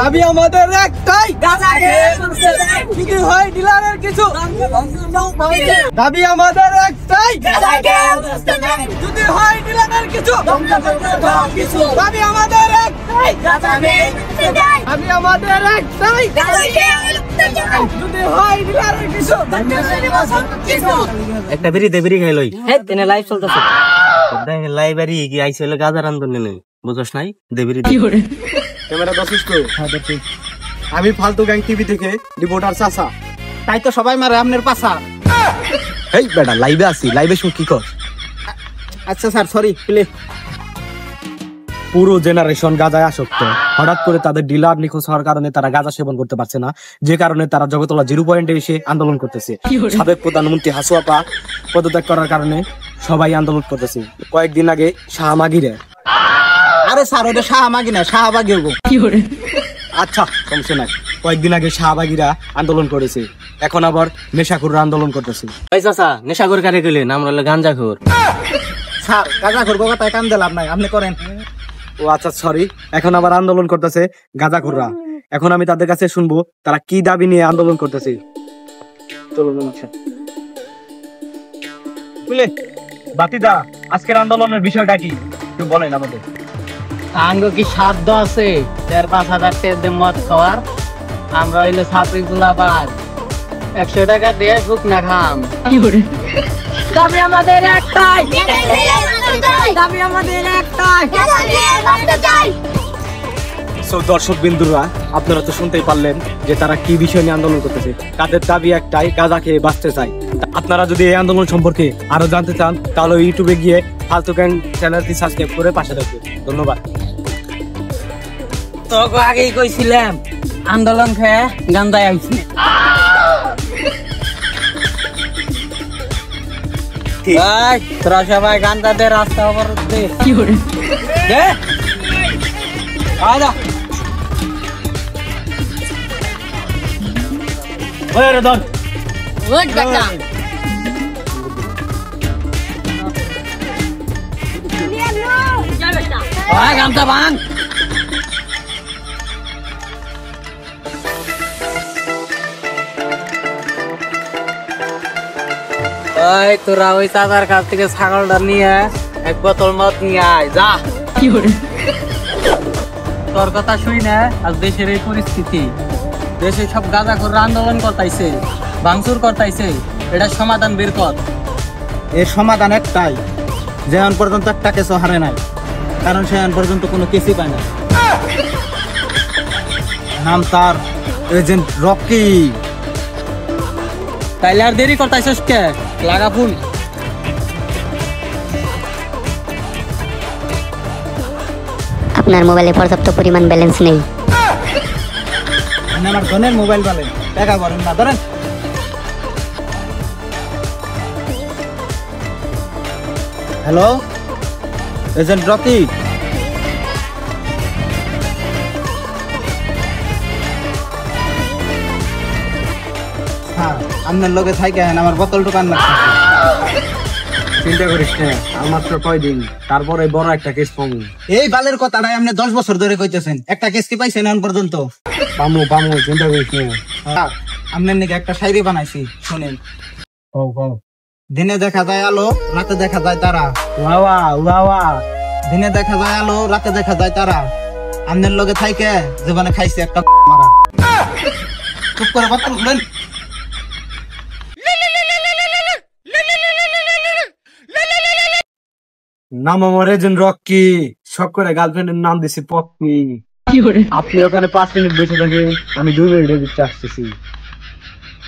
দাবি আমাদের একটাই, যদি হয় ডিলারের কিছু। দাবি আমাদের একটাই, যদি হয় ডিলারের কিছু। দাবি আমাদের একটাই, দাবি আমাদের একটাই, যদি হয় ডিলারের কিছু। একটা বেরি দে বেরি খাইলই তেনে লাইভ চলতেছে লাইব্রেরি কি আইছে হলো গাজার আন্দোলন নেই বুঝছ নাই দেবেরি ক্যামেরা দছিস তো? হ্যাঁ দেখি। আমি ফালতু গ্যাং টিভি থেকে রিপোর্টার চাচা। তাই তো সবাই মারে আপনার পাশা। এই বেটা লাইভে আছি, লাইভে শুন কি কর। আচ্ছা স্যার সরি প্লিজ। পুরো জেনারেশন গাঁজায় আসক্ত। হঠাৎ করে তাদের ডিলার নিখোঁজ হওয়ার কারণে তারা গাঁজা সেবন করতে পারছে না, যে কারণে তারা জগতলা 0 পয়েন্টে এসে আন্দোলন করতেছে। সাবেক প্রধানমন্ত্রী হাসুয়াপা পদত্যাগ করার কারণে সবাই আন্দোলন করতেছে। কয়েকদিন আগে শাহমাগিরে। আরে স্যার ওটা শাহমাগি না, শাহবাগি হবো। আচ্ছা সমস্যা নাই। কয়েকদিন আগে শাহবাগিরা আন্দোলন করেছে, এখন আবার নেশাখোররা আন্দোলন করতেছে। এই চাচা নেশাখোর কারে কইলেন আমরা হলো গাঞ্জাখোর। স্যার গাঁজা করবো কথায় কান দিলাম নাই, আপনি করেন। ও আচ্ছা সরি। এখন আবার আন্দোলন করতেছে গাঁজাখোররা। এখন আমি তাদের কাছে শুনবো তারা কি দাবি নিয়ে আন্দোলন করতেছে। বাতিদা, আজকের আন্দোলনের বিষয়টা কি একটু বলেন আমাদের। আঙ্গ কি সাধ্য আছে 4-5 হাজার মদ খাওয়ার? আমরা হইলে ছাত্রী গুলাবাদ 100 টাকা দিয়ে বুক না খাম। দাবি আমাদের একটাই, দাবি আমাদের একটাই। দর্শক বিন্দুরা, আপনারা তো শুনতেই পারলেন যে তারা কি বিষয় নিয়ে আন্দোলন করতেছে। তাদের দাবি একটাই, গাঁজা খেয়ে বাঁচতে চাই। আপনারা যদি এই আন্দোলন সম্পর্কে আরো জানতে চান তাহলে ইউটিউবে গিয়ে ফালতু গ্যাং চ্যানেলটি সাবস্ক্রাইব করে পাশে থাকবেন। ধন্যবাদ। তোকে আগেই কইছিলাম আন্দোলন খেয়ে গান্দায় আইছি। তোরা সবাই গান্দা দে, রাস্তা অবরোধ দে। কি করে দে আয়দা ওরে রে ধর। ওই বেটা ওই গামছা বান। ওই তোরা ওই চাচার কাছ থেকে ছাগলটা নিয়ে 1 বোতল মদ নিয়ে আয় যা। কি করে তোর কথা শুই না, আজ দেশের এই পরিস্থিতি, দেশে সব গাঁজাখোররা আন্দোলন করতাইছে, ভাঙচুর করতাইছে, এটা সমাধান বের কর। এর সমাধান একটাই, যেমন পর্যন্ত একটা কেসও হারে নাই, কারণ সে এখন পর্যন্ত কোনো কেসই পায় না। নাম তার এজেন্ট রকি। তাইলে আর দেরি করতাইছিস কে? লাগা ফুল। আপনার মোবাইলে পর্যাপ্ত পরিমাণ ব্যালেন্স নেই। আমার ধনের মোবাইল বলেন, টাকা বলেন না, ধরেন। Hello agent Rocky. হ্যাঁ আপনার লোকে থাকে আমার বোতল দোকান না। চিন্তা করিস না, আর মাত্র কয়দিন, তারপরে বড় একটা কেস পাবো। এই বালের কথাটাই আপনি 10 বছর ধরে কইতেছেন, একটা কেস কি পাইছেন এখন পর্যন্ত? পামু পামু, চিন্তা করিস না। আপনার নাকি একটা শায়রি বানাইছি, শুনেন। কও কও। দিনে দেখা যায় আলো, রাতে দেখা যায় তারা। ওয়াওয়া ওয়াওয়া। দিনে দেখা যায় আলো, রাতে দেখা যায় তারা। আপনার লগে থাইকে জীবনে খাইছে একটা মারা। চুপ করে বোতল খুলেন। নাম আমার এজেন্ট রকি, শখ করে গার্লফ্রেন্ডের নাম দিছি পপি। আপনি ওখানে 5 মিনিট বসে থাকেন, আমি 2 মিনিটের ভিতরে আসতেছি।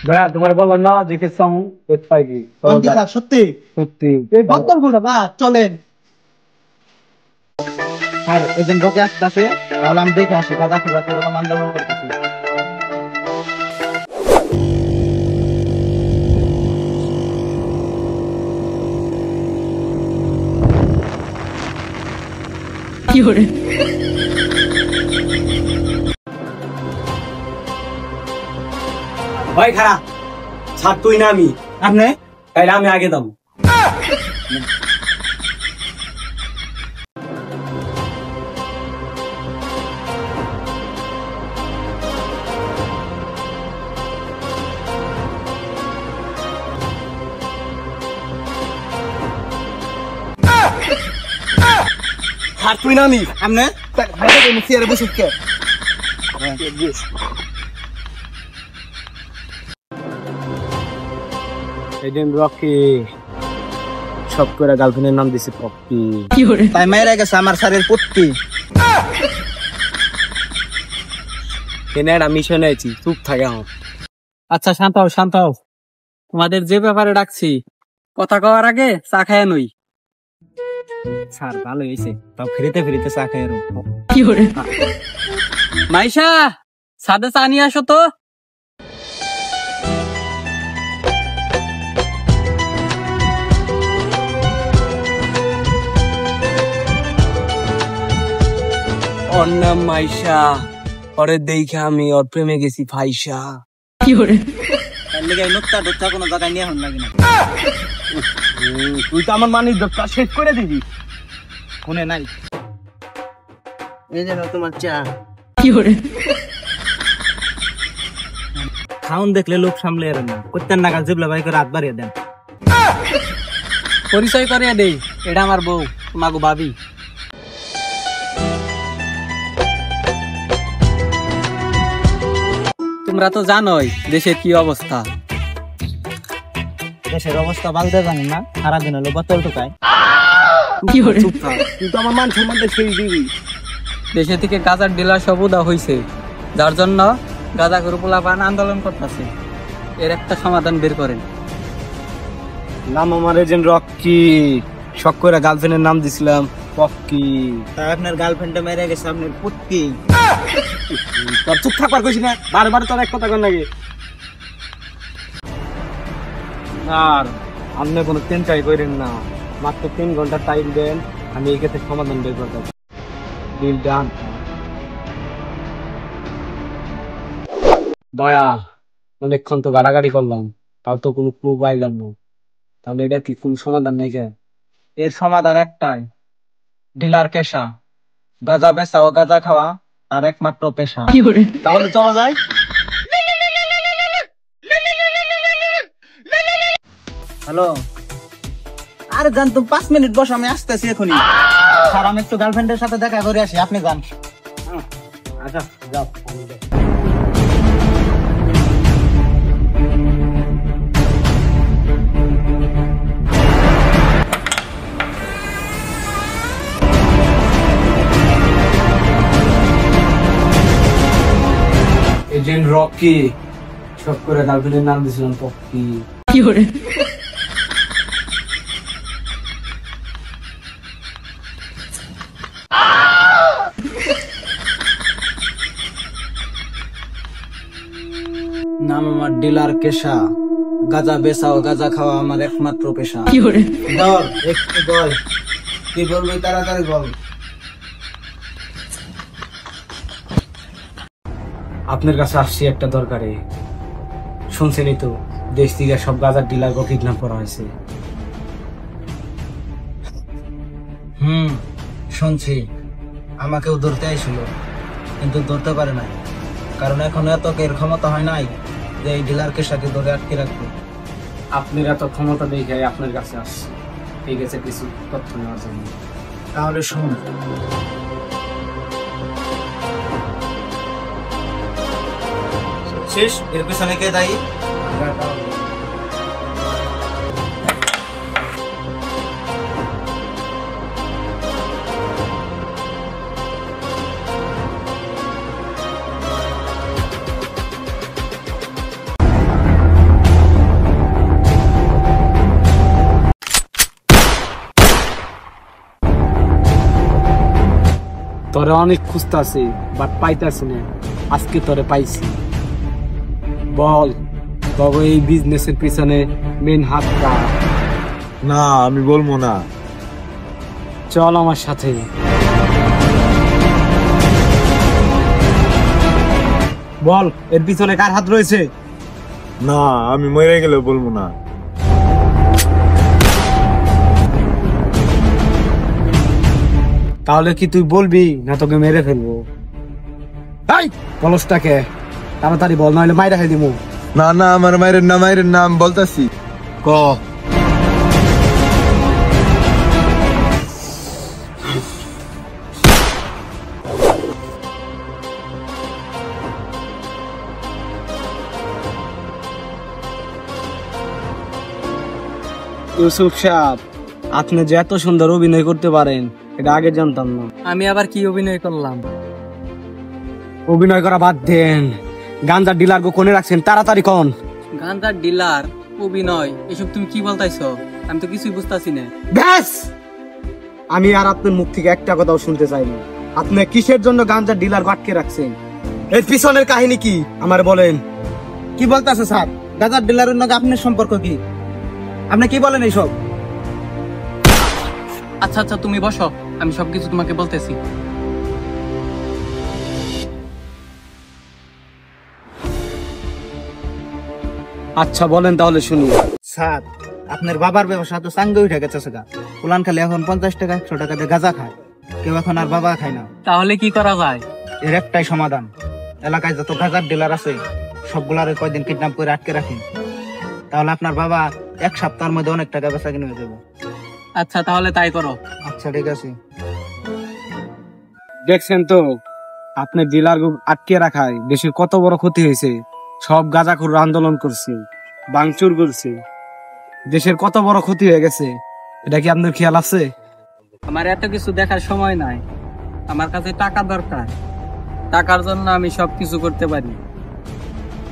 ভাইয়া তোমার বললাম না দেখে সামু পেট পাই কি সত্যি সত্যি। এই বোতল গুলো বা চলেন। আর এজেন্ট রকি আসতেছে, তাহলে আমি দেখে আসি দাদা কি রাতে এরকম আন্দোলন করতেছি। কি করে ভাই খারা ছাড়, তুই না আমি। আপনি তাইলে আমি আগে দাম। আর তুই না নি আমনে চেয়ারে বসে কে এজেন্ট রকি সব করে গার্লফ্রেন্ডের নাম দিছে পপি। তাই মেরে গেছে আমার স্যারের পুত্তি। এনে একটা মিশনে আছি, চুপ থাকে এখন। আচ্ছা শান্ত হও, শান্ত হও। তোমাদের যে ব্যাপারে ডাকছি কথা কওয়ার আগে চা খায় নই। স্যার ভালো হয়েছে, তাও ফিরিতে ফিরিতে চা খাই এরকম। মাইশা, সাদে চা নিয়ে আসো তো। ওর নাম মাইশা, ওরে দেখে আমি ওর প্রেমে গেছি ফাইসা। তার লিগে নুক্তা ডুক্তা কোনো জায়গায় নিয়ে হন লাগে না। তুই তো আমার মানির দোকটা শেষ করে দিবি। কোনে নাই এই যে তোমার চা খাউন দেখলে লোক সামলে এর না করতেন না, জিবলা ভাই করে রাত বাড়িয়ে দেন। পরিচয় করিয়ে দেই, এটা আমার বউ, তোমাকে ভাবি। তোমরা তো জানোই দেশের কি অবস্থা। দেশের অবস্থা বালতে জানেন না, সারাদিন হলো বোতল টোকায়। চুপ থাক, তুই তো আমার মান সম্মান সেই দিবি। দেশে থেকে গাজার ডিলার সব উদা হয়েছে, যার জন্য গাজা গরু পোলাপান আন্দোলন করতেছে। এর একটা সমাধান বের করেন। নাম আমার এজেন্ট রকি, শখ করে গার্লফ্রেন্ডের নাম দিছিলাম পপকি। তাই আপনার গার্লফ্রেন্ডটা মেরে গেছে আপনার পুত্তি। তোর চুপ থাকবার কইছি না, বারবার তোর এক কথা কর নাকি। আর আপনি কোনো চিন্তাই করেন না, মাত্র 3 ঘন্টা টাইম দেন, আমি এই ক্ষেত্রে সমাধান বের করতে পারবো। Deal done. দয়া, অনেকক্ষণ তো গাড়াগাড়ি করলাম, তাও তো কোনো ক্লু পাইলাম না। তাহলে এটা কি কোন সমাধান নেই? এর সমাধান একটাই, ডিলার কেশা। গাঁজা বেচা ও গাঁজা খাওয়া আর একমাত্র পেশা। তাহলে চলা যায়। হ্যালো, আরে যান তুমি 5 মিনিট বস, আমি আসতেছি এখনই। স্যার আমি একটু গার্লফ্রেন্ডের সাথে দেখা করে আসি, আপনি যান। আচ্ছা যাও। এজেন্ট রকি, শখ করে গার্লফ্রেন্ডের নাম দিয়েছিলাম পপি। নাম আমার ডিলার কেশা। গাঁজা বেচা ও গাঁজা খাওয়া আমার একমাত্র পেশা। ধর একটু বল, কি বলবি তাড়াতাড়ি বল। আপনার কাছে আসছি একটা দরকারে। শুনছেনই তো, দেশ থেকে সব গাজার ডিলারকে কিডন্যাপ করা হয়েছে। শুনছি, আমাকেও ধরতে আইছিল, কিন্তু ধরতে পারে নাই, কারণ এখন এত এর ক্ষমতা হয় নাই যে এই ডিলার কেশাকে ধরে আটকে রাখবে। আপনার এত ক্ষমতা দেখে আপনার কাছে আসছি, ঠিক আছে কিছু তথ্য নেওয়ার জন্য। তাহলে শুন, শেষ এর পিছনে কে দায়ী? তোরে অনেক খুঁজতাছি, বাট পাইতাছি না। আজকে তোরে পাইছি। বল, তবে এই বিজনেসের পিছনে মেন হাত কার? না আমি বলবো না। চল আমার সাথে। বল, এর পিছনে কার হাত রয়েছে? না আমি মরে গেলে বলবো না। তাহলে কি তুই বলবি না তোকে মেরে ফেলবো? এই কলসটাকে তাড়াতাড়ি বল, নাহলে মাইরা খেয়ে দিবো। না না আমার মায়ের নাম বলতাছি। ক ইউসুফ সাহেব, আপনি যে এত সুন্দর অভিনয় করতে পারেন এটা আগে জানতাম না। আমি আবার কি অভিনয় করলাম? অভিনয় করা বাদ দেন, গাঞ্জার ডিলার গো কোনে রাখছেন তাড়াতাড়ি কোন। গাঞ্জার ডিলার, অভিনয়, এসব তুমি কি বলতাইছো? আমি তো কিছুই বুঝতাছি না। ব্যাস, আমি আর আপনার মুখ থেকে একটা কথাও শুনতে চাইনি। আপনি কিসের জন্য গাঞ্জার ডিলার বাটকে রাখছেন? এর পিছনের কাহিনী কি আমার বলেন। কি বলতেছে স্যার? গাজার ডিলারের নাকি আপনার সম্পর্ক কি? আপনি কি বলেন এইসব? আচ্ছা আচ্ছা, তুমি বসো, আমি সবকিছু তোমাকে বলতেছি। আচ্ছা বলেন তাহলে শুনি। স্যার, আপনার বাবার ব্যবসা তো চাঙ্গে উঠে গেছে সেটা। পুলান খালি এখন 50 টাকা 100 টাকা দিয়ে গাঁজা খায়, কেউ এখন আর বাবা খায় না। তাহলে কি করা যায়? এর একটাই সমাধান, এলাকায় যত গাঁজার ডিলার আছে সবগুলারে কয়দিন কিডন্যাপ করে আটকে রাখেন, তাহলে আপনার বাবা 1 সপ্তাহের মধ্যে অনেক টাকা বেচা কিনে হয়ে যাবে। আচ্ছা তাহলে তাই করো। আচ্ছা ঠিক আছে। দেখছেন তো আপনি ডিলার আটকে রাখায় দেশের কত বড় ক্ষতি হয়েছে। সব গাঁজাখোর আন্দোলন করছে, ভাঙচুর করছে, দেশের কত বড় ক্ষতি হয়ে গেছে। এটা কি আপনার খেয়াল আছে? আমার এত কিছু দেখার সময় নাই, আমার কাছে টাকা দরকার। টাকার জন্য আমি সবকিছু করতে পারি।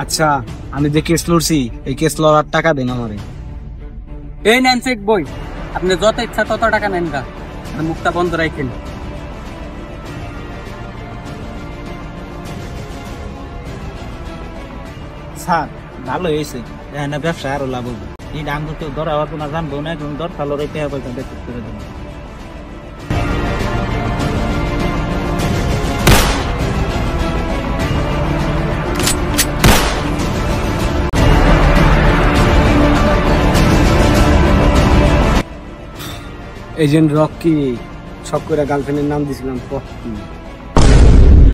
আচ্ছা, আমি যে কেস লড়ছি এই কেস লড়ার টাকা দেন আমারে। এই নেন চেক বই, আপনি যত ইচ্ছা তত টাকা নেন গা, আর মুখটা বন্ধ রাখেন। স্যার ভালো হয়েছে, এখানে ব্যবসা আরো লাভ হবে। এই দাম তো কেউ ধরা হতো না, জানবো না, এখন দর ভালো রেখে পয়সা দেখতে করে দেবো। এজেন্ট রকি, সব করে গার্লফ্রেন্ডের নাম দিছিলাম পপি।